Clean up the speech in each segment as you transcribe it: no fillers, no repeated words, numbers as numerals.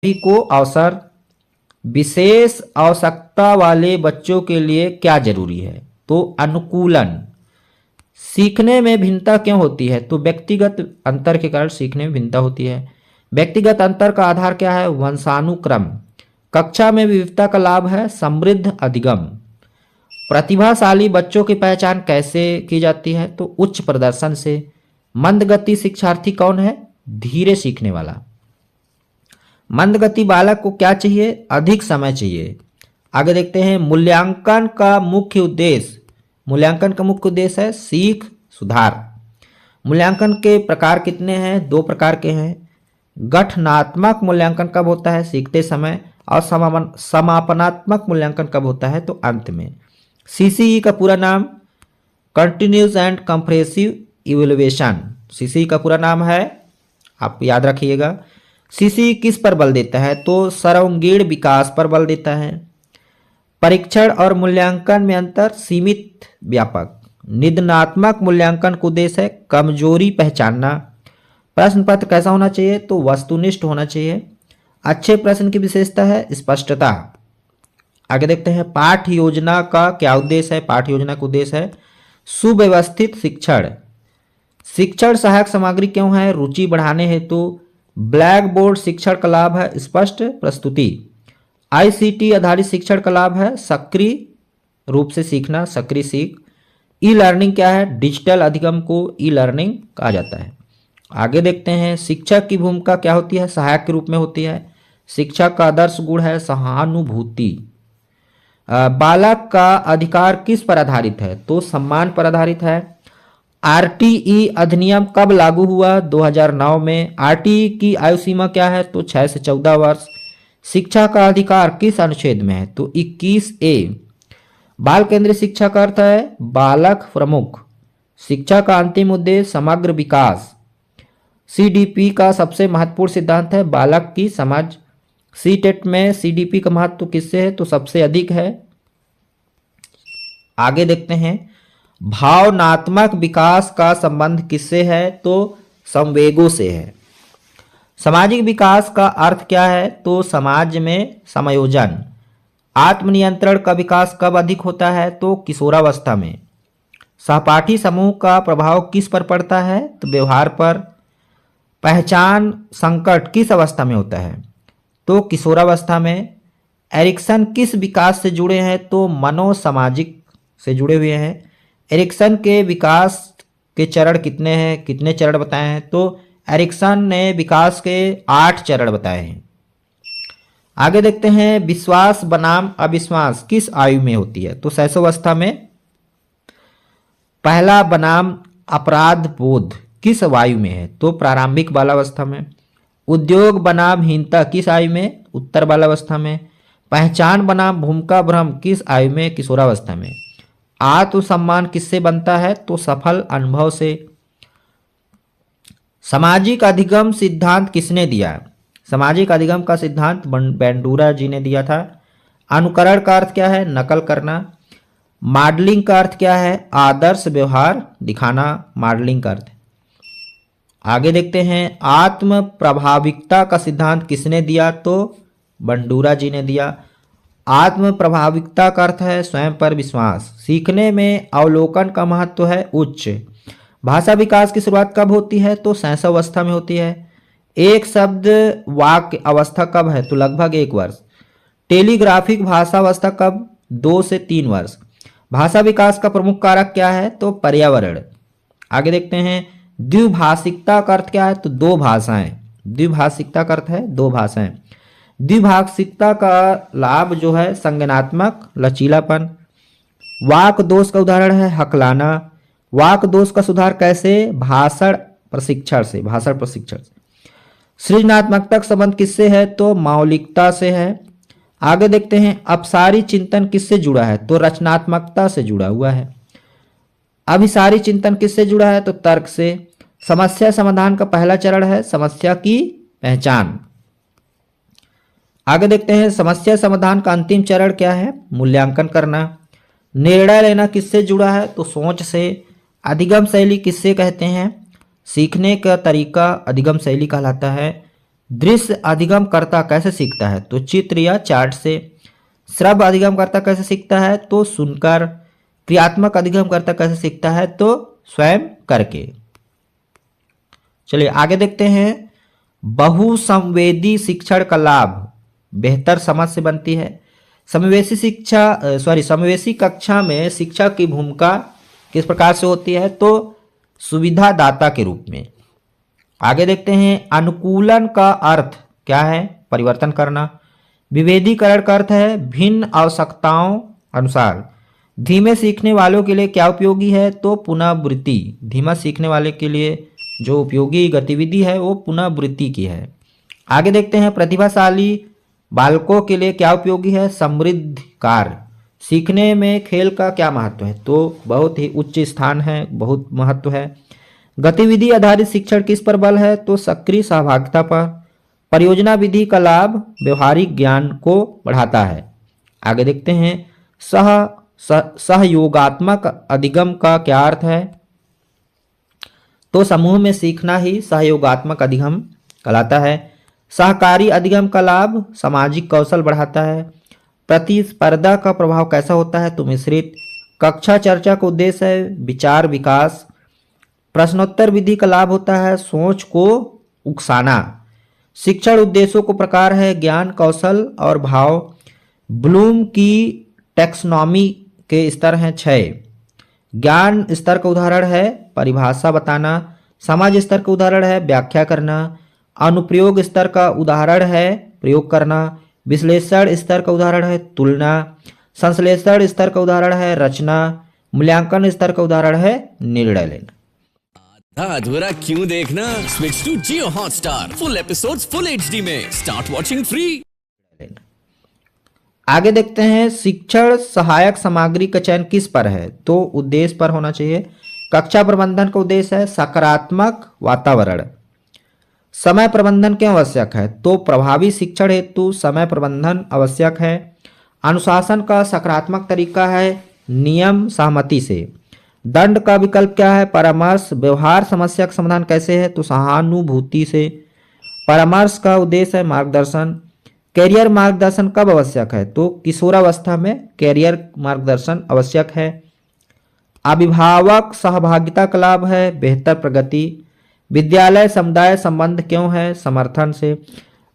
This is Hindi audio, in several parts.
सभी को अवसर, विशेष आवश्यकता वाले बच्चों के लिए क्या जरूरी है? तो अनुकूलन। सीखने में भिन्नता क्यों होती है? तो व्यक्तिगत अंतर के कारण सीखने में भिन्नता होती है। व्यक्तिगत अंतर का आधार क्या है? वंशानुक्रम। कक्षा में विविधता का लाभ है समृद्ध अधिगम। प्रतिभाशाली बच्चों की पहचान कैसे की जाती है? तो उच्च प्रदर्शन से। मंदगति शिक्षार्थी कौन है? धीरे सीखने वाला। मंदगति बालक को क्या चाहिए? अधिक समय चाहिए। आगे देखते हैं मूल्यांकन का मुख्य उद्देश्य। मूल्यांकन का मुख्य उद्देश्य है सीख सुधार। मूल्यांकन के प्रकार कितने हैं? 2 प्रकार के हैं। गठनात्मक मूल्यांकन कब होता है? सीखते समय। और समापनात्मक मूल्यांकन कब होता है? तो अंत में। सीसीई का पूरा नाम continuous and compressive evaluation. CCE का पूरा नाम है, आप याद रखिएगा। सीसीई किस पर बल देता है? तो सर्वांगीण विकास पर बल देता है। परीक्षण और मूल्यांकन में अंतर सीमित व्यापक। निदानात्मक मूल्यांकन का उद्देश्य है कमजोरी पहचानना। प्रश्न पत्र कैसा होना चाहिए? तो वस्तुनिष्ठ होना चाहिए। अच्छे प्रश्न की विशेषता है स्पष्टता। आगे देखते हैं पाठ योजना का क्या उद्देश्य है? पाठ योजना का उद्देश्य है सुव्यवस्थित शिक्षण। शिक्षण सहायक सामग्री क्यों है? रुचि बढ़ाने हेतु। ब्लैक बोर्ड शिक्षण का लाभ है स्पष्ट प्रस्तुति। आईसीटी आधारित शिक्षण का लाभ है सक्रिय रूप से सीखना, सक्रिय सीख। ई लर्निंग क्या है? डिजिटल अधिगम को ई लर्निंग कहा जाता है। आगे देखते हैं शिक्षक की भूमिका क्या होती है? सहायक के रूप में होती है। शिक्षक का आदर्श गुण है सहानुभूति। बालक का अधिकार किस पर आधारित है? तो सम्मान पर आधारित है। आरटीई अधिनियम कब लागू हुआ? 2009 में। आरटीई की आयु सीमा क्या है? तो 6 से 14 वर्ष। शिक्षा का अधिकार किस अनुच्छेद में है? तो 21A। बाल केंद्रीय शिक्षा का अर्थ है बालक प्रमुख। शिक्षा का अंतिम उद्देश्य समग्र विकास। सीडीपी का सबसे महत्वपूर्ण सिद्धांत है बालक की समझ। सीटेट में सीडीपी का महत्व किससे है? तो सबसे अधिक है। आगे देखते हैं भावनात्मक विकास का संबंध किससे है? तो संवेगों से है। सामाजिक विकास का अर्थ क्या है? तो समाज में समायोजन। आत्मनियंत्रण का विकास कब अधिक होता है? तो किशोरावस्था में। सहपाठी समूह का प्रभाव किस पर पड़ता है? तो व्यवहार पर। पहचान संकट किस अवस्था में होता है? तो किशोरावस्था में। एरिक्सन किस विकास से जुड़े हैं? तो मनोसामाजिक से जुड़े हुए हैं। एरिक्सन के विकास के चरण कितने हैं? कितने चरण बताए हैं? तो एरिक्सन ने विकास के 8 चरण बताए हैं। आगे देखते हैं विश्वास बनाम अविश्वास किस आयु में होती है? तो शैशवावस्था में। पहला बनाम अपराध बोध किस आयु में है? तो प्रारंभिक बालावस्था में। उद्योग बनाम हीनता किस आयु में? उत्तर बालावस्था में। पहचान बनाम भूमिका भ्रम किस आयु में? किशोरावस्था में। आत्मसम्मान किससे बनता है? तो सफल अनुभव से। सामाजिक अधिगम सिद्धांत किसने दिया? सामाजिक अधिगम का सिद्धांत बेंडूरा जी ने दिया था। अनुकरण का अर्थ क्या है? नकल करना। मॉडलिंग का अर्थ क्या है? आदर्श व्यवहार दिखाना, मॉडलिंग का अर्थ। आगे देखते हैं आत्म प्रभाविकता का सिद्धांत किसने दिया? तो बंडूरा जी ने दिया। आत्म प्रभाविकता का अर्थ है स्वयं पर विश्वास। सीखने में अवलोकन का महत्व है उच्च। भाषा विकास की शुरुआत कब होती है? तो शैशवावस्था में होती है। एक शब्द वाक्य अवस्था कब है? तो लगभग 1 वर्ष। टेलीग्राफिक भाषा अवस्था कब? 2 से 3 वर्ष। भाषा विकास का प्रमुख कारक क्या है? तो पर्यावरण। आगे देखते हैं द्विभाषिकता का अर्थ क्या है? तो 2 भाषाएं। द्विभाषिकता का अर्थ है 2 भाषाएं। द्विभाषिकता का लाभ जो है संज्ञानात्मक लचीलापन। वाक दोष का उदाहरण है हकलाना। वाक दोष का सुधार कैसे? भाषण प्रशिक्षण से, भाषण प्रशिक्षण से। सृजनात्मकता का संबंध किससे है? तो मौलिकता से है। आगे देखते हैं अपसारी चिंतन किससे जुड़ा है? तो रचनात्मकता से जुड़ा हुआ है। अभिसारी चिंतन किससे जुड़ा है? तो तर्क से। समस्या समाधान का पहला चरण है समस्या की पहचान। आगे देखते हैं समस्या समाधान का अंतिम चरण क्या है? मूल्यांकन करना। निर्णय लेना किससे जुड़ा है? तो सोच से। अधिगम शैली किससे कहते हैं? सीखने का तरीका अधिगम शैली कहलाता है। दृश्य अधिगमकर्ता कैसे सीखता है? तो चित्र या चार्ट से। श्रव्य अधिगमकर्ता कैसे सीखता है? तो सुनकर। क्रियात्मक अधिगमकर्ता कैसे सीखता है? तो स्वयं करके। चलिए आगे देखते हैं। बहुसंवेदी शिक्षण का लाभ बेहतर समझ से बनती है। समावेशी कक्षा में शिक्षक की भूमिका किस प्रकार से होती है? तो सुविधादाता के रूप में। आगे देखते हैं। अनुकूलन का अर्थ क्या है? परिवर्तन करना। विभेदीकरण का अर्थ है भिन्न आवश्यकताओं अनुसार। धीमे सीखने वालों के लिए क्या उपयोगी है? तो पुनरावृत्ति। धीमा सीखने वाले के लिए जो उपयोगी गतिविधि है वो पुनरावृत्ति की है। आगे देखते हैं। प्रतिभाशाली बालकों के लिए क्या उपयोगी है? समृद्ध कार्य। सीखने में खेल का क्या महत्व है? तो बहुत ही उच्च स्थान है, बहुत महत्व है। गतिविधि आधारित शिक्षण किस पर बल है? तो सक्रिय सहभागिता पर। परियोजना विधि का लाभ व्यवहारिक ज्ञान को बढ़ाता है। आगे देखते हैं। सहयोगात्मक अधिगम का क्या अर्थ है? तो समूह में सीखना ही सहयोगात्मक अधिगम कहलाता है। सहकारी अधिगम का लाभ सामाजिक कौशल बढ़ाता है। प्रतिस्पर्धा का प्रभाव कैसा होता है? तो मिश्रित। कक्षा चर्चा का उद्देश्य है विचार विकास। प्रश्नोत्तर विधि का लाभ होता है सोच को उकसाना। शिक्षण उद्देश्यों को प्रकार है ज्ञान, कौशल और भाव। ब्लूम की टैक्सोनॉमी के स्तर हैं 6। ज्ञान स्तर का उदाहरण है परिभाषा बताना। समझ स्तर का उदाहरण है व्याख्या करना। अनुप्रयोग स्तर का उदाहरण है प्रयोग करना। विश्लेषण स्तर का उदाहरण है तुलना। संश्लेषण स्तर का उदाहरण है रचना। मूल्यांकन स्तर का उदाहरण है निर्णय लेना। अधूरा क्यों देखना? Switch to Jio Hotstar. Full episodes full HD में। Start watching free. आगे देखते हैं। शिक्षण सहायक सामग्री का चयन किस पर है? तो उद्देश्य पर होना चाहिए। कक्षा प्रबंधन का उद्देश्य है सकारात्मक वातावरण। समय प्रबंधन क्यों आवश्यक है? तो प्रभावी शिक्षण हेतु समय प्रबंधन आवश्यक है। अनुशासन का सकारात्मक तरीका है नियम सहमति से। दंड का विकल्प क्या है? परामर्श। व्यवहार समस्या का समाधान कैसे है? तो सहानुभूति से। परामर्श का उद्देश्य है मार्गदर्शन। कैरियर मार्गदर्शन कब आवश्यक है? तो किशोरावस्था में कैरियर मार्गदर्शन आवश्यक है। अभिभावक सहभागिता का लाभ है बेहतर प्रगति। विद्यालय समुदाय संबंध क्यों है? समर्थन से।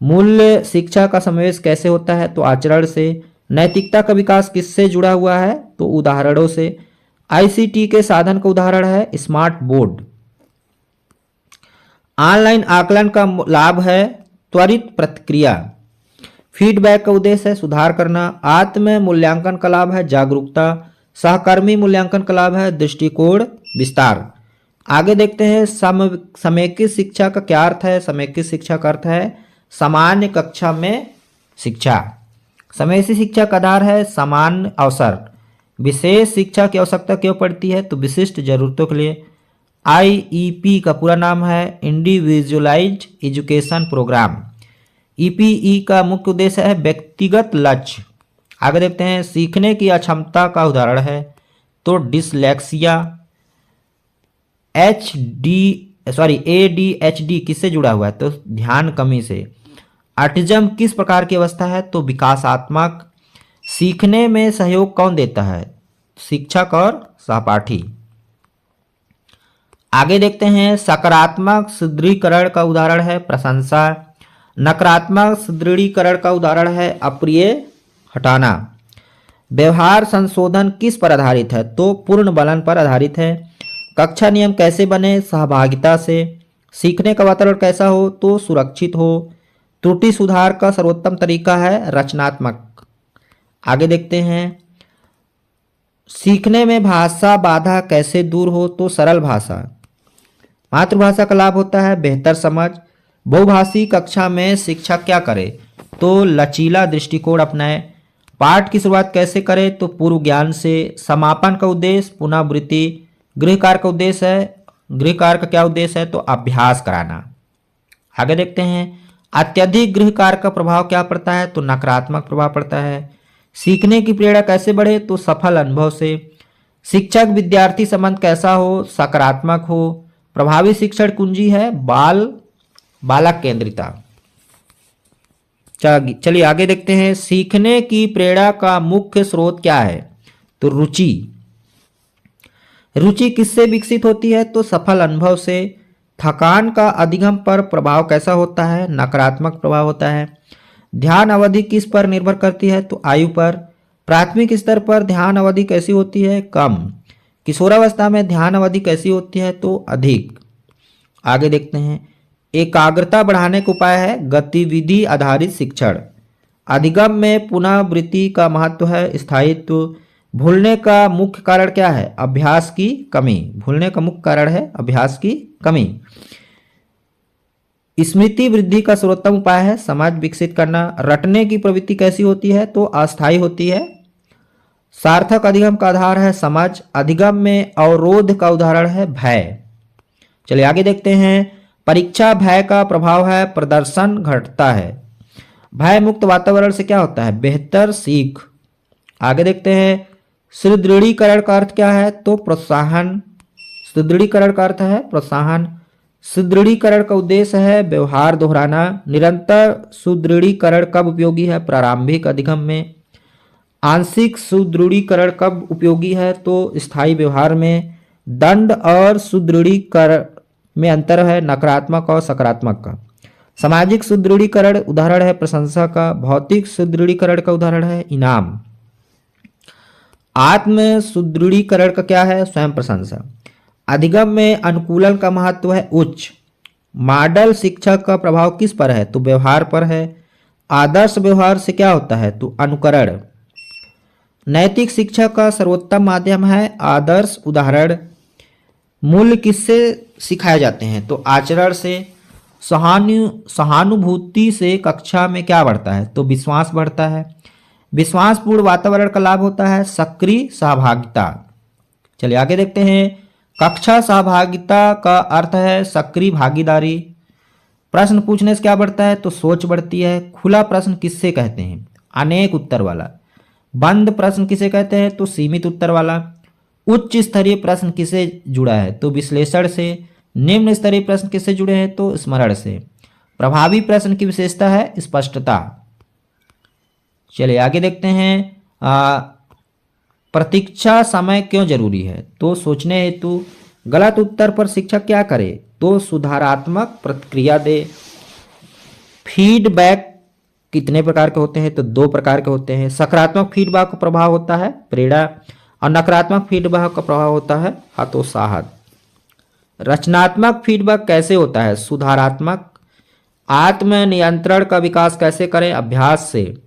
मूल्य शिक्षा का समावेश कैसे होता है? तो आचरण से। नैतिकता का विकास किससे जुड़ा हुआ है? तो उदाहरणों से। आईसीटी के साधन का उदाहरण है स्मार्ट बोर्ड। ऑनलाइन आकलन का लाभ है त्वरित प्रतिक्रिया। फीडबैक का उद्देश्य है सुधार करना। आत्म मूल्यांकन का लाभ है जागरूकता। सहकर्मी मूल्यांकन का लाभ है दृष्टिकोण विस्तार। आगे देखते हैं। समेकित शिक्षा का क्या अर्थ है? समेकित शिक्षा का अर्थ है सामान्य कक्षा में शिक्षा। समावेशी शिक्षा का आधार है समान अवसर। विशेष शिक्षा की आवश्यकता क्यों पड़ती है? तो विशिष्ट जरूरतों के लिए। आईईपी का पूरा नाम है इंडिविजुअलाइज्ड एजुकेशन प्रोग्राम। ईपीई का मुख्य उद्देश्य है व्यक्तिगत लक्ष्य। आगे देखते हैं। सीखने की अक्षमता का उदाहरण है तो डिसलेक्सिया। ADHD किससे जुड़ा हुआ है? तो ध्यान कमी से। ऑटिज्म किस प्रकार की अवस्था है? तो विकासात्मक। सीखने में सहयोग कौन देता है? शिक्षक और सहपाठी। आगे देखते हैं। सकारात्मक सुदृढ़ीकरण का उदाहरण है प्रशंसा। नकारात्मक सुदृढ़ीकरण का उदाहरण है अप्रिय हटाना। व्यवहार संशोधन किस पर आधारित है? तो पूर्ण बलन पर आधारित है। कक्षा नियम कैसे बने? सहभागिता से। सीखने का वातावरण कैसा हो? तो सुरक्षित हो। त्रुटि सुधार का सर्वोत्तम तरीका है रचनात्मक। आगे देखते हैं। सीखने में भाषा बाधा कैसे दूर हो? तो सरल भाषा। मातृभाषा का लाभ होता है बेहतर समझ। बहुभाषी कक्षा में शिक्षक क्या करे? तो लचीला दृष्टिकोण अपनाए। पाठ की शुरुआत कैसे करें? तो पूर्व ज्ञान से। समापन का उद्देश्य पुनरावृत्ति। गृह कार्य का उद्देश्य है गृह कार्य का क्या उद्देश्य है? तो अभ्यास कराना। आगे देखते हैं। अत्यधिक गृह कार्य का प्रभाव क्या पड़ता है? तो नकारात्मक प्रभाव पड़ता है। सीखने की प्रेरणा कैसे बढ़े? तो सफल अनुभव से। शिक्षक विद्यार्थी संबंध कैसा हो? सकारात्मक हो। प्रभावी शिक्षण कुंजी है बालक केंद्रिता। चलिए आगे देखते हैं, सीखने की प्रेरणा का मुख्य स्रोत क्या है? तो रुचि। रुचि किससे विकसित होती है? तो सफल अनुभव से। थकान का अधिगम पर प्रभाव कैसा होता है? नकारात्मक प्रभाव होता है। ध्यान अवधि किस पर निर्भर करती है? तो आयु पर। प्राथमिक स्तर पर ध्यान अवधि कैसी होती है? कम। किशोरावस्था में ध्यान अवधि कैसी होती है? तो अधिक। आगे देखते हैं, एकाग्रता बढ़ाने का उपाय है गतिविधि आधारित शिक्षण। अधिगम में पुनरावृत्ति का महत्व है, स्थायित्व। भूलने का मुख्य कारण क्या है? अभ्यास की कमी। भूलने का मुख्य कारण है अभ्यास की कमी। स्मृति वृद्धि का सर्वोत्तम उपाय है समझ विकसित करना। रटने की प्रवृत्ति कैसी होती है? तो अस्थायी होती है। सार्थक अधिगम का आधार है समझ। अधिगम में अवरोध का उदाहरण है भय। चलिए आगे देखते हैं, परीक्षा भय का प्रभाव है प्रदर्शन घटता है। भय मुक्त वातावरण से क्या होता है? बेहतर सीख। आगे देखते हैं, सुदृढ़ीकरण का अर्थ क्या है? तो प्रोत्साहन। सुदृढ़ीकरण का अर्थ है प्रोत्साहन। सुदृढ़ीकरण का उद्देश्य है व्यवहार दोहराना। निरंतर सुदृढ़ीकरण कब उपयोगी है? प्रारंभिक अधिगम में। आंशिक सुदृढ़ीकरण कब उपयोगी है? तो स्थायी व्यवहार में। दंड और सुदृढ़ीकरण में अंतर है नकारात्मक और सकारात्मक का। सामाजिक सुदृढ़ीकरण उदाहरण है प्रशंसा का। भौतिक सुदृढ़ीकरण का उदाहरण है इनाम। आत्म सुदृढ़ीकरण का क्या है? स्वयं प्रशंसा। अधिगम में अनुकूलन का महत्व है उच्च। मॉडल शिक्षक का प्रभाव किस पर है? तो व्यवहार पर है। आदर्श व्यवहार से क्या होता है? तो अनुकरण। नैतिक शिक्षा का सर्वोत्तम माध्यम है आदर्श उदाहरण। मूल्य किससे सिखाए जाते हैं? तो आचरण से। सहानुभूति से कक्षा में क्या बढ़ता है? तो विश्वास बढ़ता है। विश्वासपूर्ण वातावरण का लाभ होता है सक्रिय सहभागिता। चलिए आगे देखते हैं, कक्षा सहभागिता का अर्थ है सक्रिय भागीदारी। प्रश्न पूछने से क्या बढ़ता है? तो सोच बढ़ती है। खुला प्रश्न किससे कहते हैं? अनेक उत्तर वाला। बंद प्रश्न किसे कहते हैं? तो सीमित उत्तर वाला। उच्च स्तरीय प्रश्न किसे जुड़ा है? तो विश्लेषण से। निम्न स्तरीय प्रश्न किससे जुड़े हैं? तो स्मरण से। प्रभावी प्रश्न की विशेषता है स्पष्टता। चलिए आगे देखते हैं, प्रतीक्षा समय क्यों जरूरी है? तो सोचने हेतु। गलत उत्तर पर शिक्षक क्या करे? तो सुधारात्मक प्रतिक्रिया दे। फीडबैक कितने प्रकार के होते हैं? तो 2 प्रकार के होते हैं। सकारात्मक फीडबैक का प्रभाव होता है प्रेरणा और नकारात्मक फीडबैक का प्रभाव होता है हतोत्साहत। रचनात्मक फीडबैक कैसे होता है? सुधारात्मक। आत्म नियंत्रण का विकास कैसे करें? अभ्यास से।